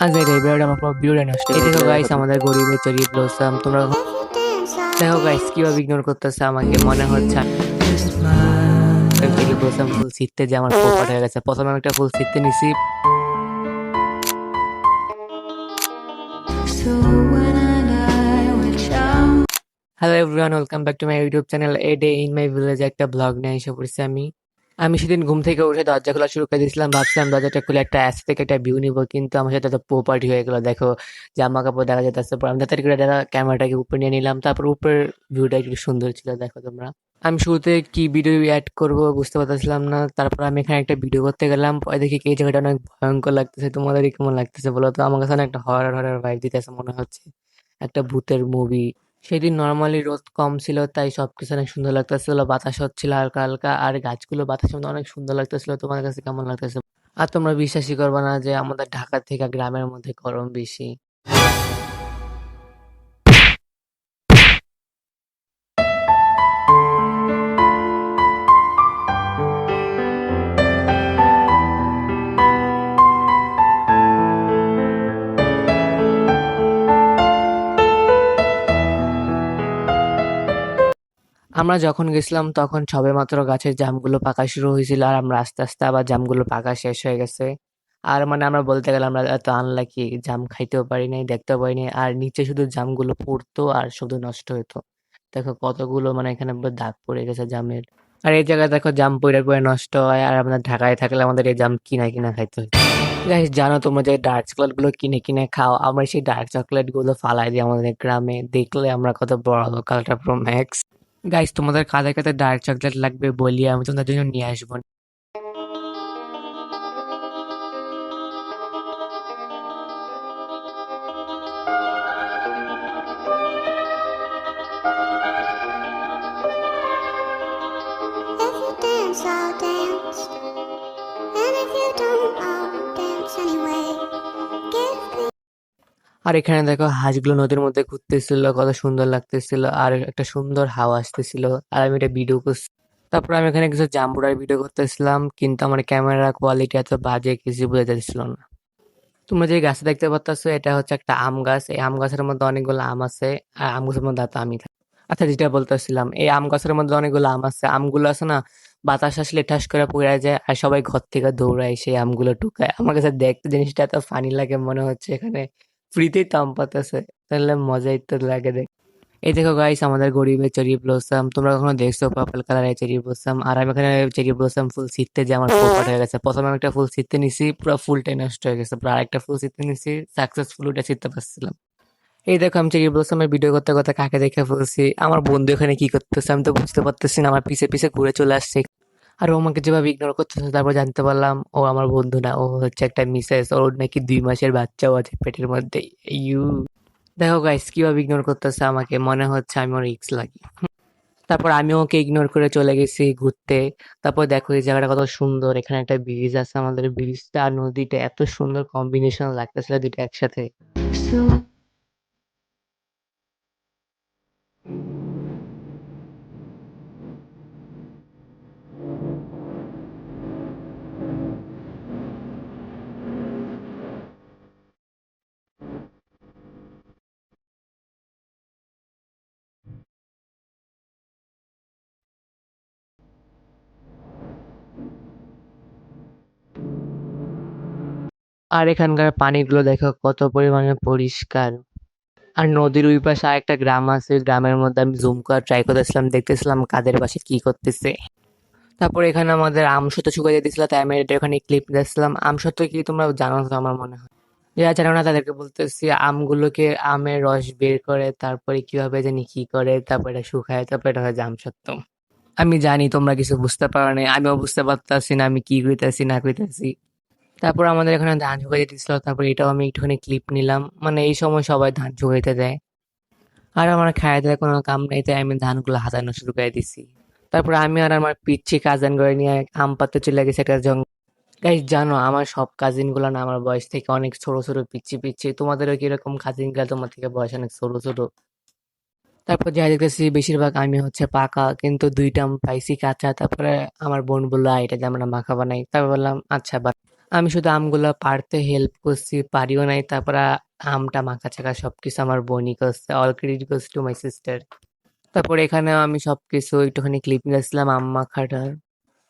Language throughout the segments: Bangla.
আজকের এই ভিডিওটা আমার পুরো ভিডিওটা নষ্ট এই দেখো গাইস আমাদের গরিবের চেরি ব্লসম তোমরা দেখো গাইস কিভাবে ইগনোর করতেছে আমাকে মনে হচ্ছে চেরি ব্লসম ফুল ছিটতে যে আমার পোপাট হয়ে গেছে প্রথমে আমি একটা ফুল ছিটতে নিছি hello everyone welcome back to my YouTube channel a day in my village একটা ব্লগ নিয়ে এসে পড়েছি আমি আমি সেদিন ঘুম থেকে উঠে দরজা খোলা শুরু করে দিয়েছিলাম ভাবছিলাম দরজাটা খুলে একটা অ্যাস থেকে একটা ভিউ নিবো কিন্তু আমার সাথে তো পোপার্টি হয়ে গেলো দেখো জামা কাপড় দেখা যেতেছে পর আমি তাড়াতাড়ি করে ক্যামেরাটাকে উপরে নিয়ে নিলাম তারপর উপরের ভিউটা একটু সুন্দর ছিল দেখো তোমরা আমি শুরুতে কি ভিডিও অ্যাড করবো বুঝতে পারতেছিলাম না তারপর আমি এখানে একটা ভিডিও করতে গেলাম পরে দেখি এই জায়গাটা অনেক ভয়ঙ্কর লাগতেছে তোমাদের কেমন লাগতেছে বলো তো আমার কাছে একটা হরর হরর ভাইব দিতেছে মনে হচ্ছে একটা ভূতের মুভি সেদিন নর্মালি রোদ কম ছিল তাই সবকিছু অনেক সুন্দর লাগতেছিল বাতাস হচ্ছিল হালকা হালকা আর গাছগুলো বাতাসের মধ্যে অনেক সুন্দর লাগতেছিল তোমার কাছে কেমন লাগতেছে আর তোমরা বিশ্বাসই করবে না যে আমাদের ঢাকা থেকে গ্রামের মধ্যে গরম বেশি আমরা যখন গেছিলাম তখন সবেমাত্র গাছের জামগুলো পাকা শুরু হয়েছিল আর আমরা আস্তে আস্তে আবার জামগুলো পাকা শেষ হয়ে গেছে আর মানে আমরা বলতে গেলে আমরা এত আনলাকি জাম খাইতেও পারি নাই দেখতেও পারি নাই আর নিচে শুধু জামগুলো পড়তো আর শুধু নষ্ট হতো দেখো কতগুলো মানে এখানে পুরো দাগ পড়ে গেছে জামের আর এই জায়গায় দেখো জাম পড়ে পড়ে নষ্ট হয় আর আমরা ঢাকায় থাকলে আমাদের এই জাম কিনা কিনা খাইতে হয় গাইস জানো তোমরা যে ডার্ক চকলেট গুলো কিনে কিনে খাও আমরা সেই ডার্ক চকলেট গুলো ফালাই দিই আমাদের গ্রামে দেখলে আমরা কত বড় লোক আলট্রা প্রো ম্যাক্স গাইস তোমাদের কাদের কাছে ডার্ক চকলেট লাগবে বলি আমি তোমাদের জন্য নিয়ে আসবো If you dance, I'll dance. And if you don't, I'll dance anyway. Give me. আর এখানে দেখো হাঁসগুলো নদীর মধ্যে ঘুরতেছিল কত সুন্দর লাগতেছিল আর একটা সুন্দর হাওয়া আসতেছিল আর আমি এটা ভিডিও করছি তারপর আমি এখানে কিছু জাম্বুরার ভিডিও করতেছিলাম কিন্তু আমার ক্যামেরা কোয়ালিটি এত বাজে কিছু বোঝা যাচ্ছিল না তোমরা যে গাছ দেখতে পাচ্ছ এটা হচ্ছে একটা আম গাছ এই আম গাছের মধ্যে অনেকগুলো আম আছে আর আম গাছের মধ্যে তো আমি থাকি আচ্ছা যেটা বলতেছিলাম এই আম গাছের মধ্যে অনেকগুলো আম আছে আমগুলো আছে না বাতাস আসলে ঠাস করে পড়ে যায় আর সবাই ঘর থেকে দৌড়ায় সেই আমগুলো টুকায় আমার কাছে দেখতে জিনিসটা এত ফানি লাগে মনে হচ্ছে এখানে ফ্রিতেই তো আম পাতাছে তাহলে মজাই তো লাগে দেখ এই দেখো গাইস আমাদের গরিবের চেরি ব্লসম তোমরা কখনো দেখছো পার্পল কালারের চেরি ব্লসম আর আমি এখানে চেরি ব্লসম ফুল ছিটতে যে আমার পোপাট হয়ে গেছে প্রথমে আমি একটা ফুল ছিটতে নিছি পুরো ফুলটাই নষ্ট হয়ে গেছে পুরো আরেকটা ফুল ছিটতে নিছি সাকসেসফুল ওটা ছিটতে পারছিলাম এই দেখো আমি চেরি ব্লসমের ভিডিও করতে করতে কাকে দেখে ফেলছি আমার বন্ধু এখানে কি করতেছে আমি তো বুঝতে পারতেছি না আমার পিছে পিছে ঘুরে চলে আসছে আর ও আমাকে যেভাবে ইগনোর করতেছে তারপর জানতে পারলাম ও আমার বন্ধু না ও হচ্ছে একটা মিসেস ওর নাকি 2 মাসের বাচ্চাও আছে পেটের মধ্যে ইউ দেখো গাইস কিভাবে ইগনোর করতেছে আমাকে মনে হচ্ছে আমি ওর এক্স লাগি তারপর আমি ওকে ইগনোর করে চলে গেছি ঘুরতে তারপর দেখো এই জায়গাটা কত সুন্দর এখানে একটা ব্রিজ আছে আমাদের ব্রিজটা আর নদীটা এত সুন্দর কম্বিনেশন লাগতেছিল দুটো একসাথে আর এখানকার পানিগুলো দেখো কত পরিমাণে পরিষ্কার আর নদীর ওই পাশে আরেকটা গ্রাম আছে ওই গ্রামের মধ্যে আমি জুম করার ট্রাই করতেছিলাম দেখতেছিলাম কাদের পাশে কি করতেছে তারপর এখানে আমাদের আমসত্ত্ব শুকিয়ে যেতেছিল তাই আমি এটা ওখানে ক্লিপ দিয়েছিলাম আমসত্ত্ব কি তোমরা জানো তো আমার মনে হয় যারা জানো না তাদেরকে বলতেছি আমগুলোকে আমের রস বের করে তারপরে কিভাবে জানি কি করে তারপর এটা শুকায় তারপর এটা হয় জামসত্ত্ব আমি জানি তোমরা কিছু বুঝতে পারো না আমিও বুঝতে পারতাছি না আমি কি কইতাছি না কইতাছি তারপর আমাদের এখানে ধান শুকাইতে দিছিল তারপর এটাও আমি একটুখানি ক্লিপ নিলাম মানে এই সময় সবাই ধান শুকাইতে দেয় আর আমার খাইতে দেওয়ার কোনো কাম নাই তাই আমি ধানগুলো হাতানো শুরু করে দিছি তারপর আমি আর আমার পিচ্ছি কাজিন করে নিয়ে আম পাড়তে চলে গেছি একটা জঙ্গল গাইস জানো আমার সব কাজিন গুলো না আমার বয়স থেকে অনেক ছোট ছোট পিচ্ছি পিচ্ছি তোমাদেরও কিরকম কাজিন গুলা তোমার থেকে বয়স অনেক ছোট ছোট তারপর যা দেখতেছি বেশিরভাগ আমি হচ্ছে পাকা কিন্তু দুইটা আম পাইছি কাঁচা তারপরে আমার বোন বললো এটা যে আমরা মাখা বানাই তারপর বললাম আচ্ছা আমি শুধু আমগুলা পাড়তে হেল্প করছি, পারিও নাই। তারপর আমটা মাখা-চাখা সবকিছু আমার বোনই করছে। All credit goes to my sister. তারপর এখানেও আমি সবকিছু একটুখানি ক্লিপ নিয়েছিলাম আম মাখাটার।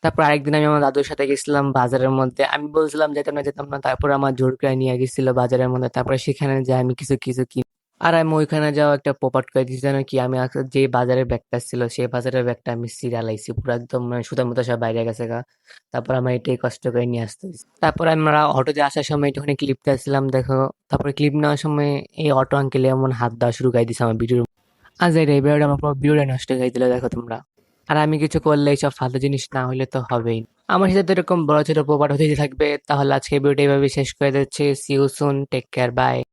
তারপর আরেকদিন আমি আমার দাদুর সাথে গেছিলাম বাজারের মধ্যে। আমি বলছিলাম যেতাম না, যেতাম না। তারপর আমার জোর করে নিয়ে গেছিল বাজারের মধ্যে। তারপরে সেখানে যেয়ে আমি কিছু কিছু কিনি। আর আমি ওইখানে যাওয়া একটা পোপাট করে দিয়েছি যেন কি, আমি যে বাজারের ব্যাগটা ছিল সেই বাজারের ব্যাগটা আমি ছিঁড়ালাইছি পুরো, একদম মানে সুতার মতো সব বাইরে গেছে গা। তারপর আমার এটাই কষ্ট করে নিয়ে আসতে হয়েছে। তারপর আমরা অটোতে আসার সময় একটুখানি ক্লিপ দিয়েছিলাম দেখো। তারপরে ক্লিপ নেওয়ার সময় এই অটো আঙ্কেল এমন হাত দেওয়া শুরু করে দিয়েছে আমার ভিডিওর। আজ এই ভিডিওটা আমার পুরো ভিডিওটা নষ্ট করে দিল দেখো তোমরা। আর আমি কিছু করলে এইসব ফালতু জিনিস না হলে তো হবেই না। আমার সাথে তো এরকম বড় ছোট প্রপার হতেই থাকবে। তাহলে আজকে ভিডিওটা এইভাবে শেষ করে দিচ্ছি। See you soon, take care, by.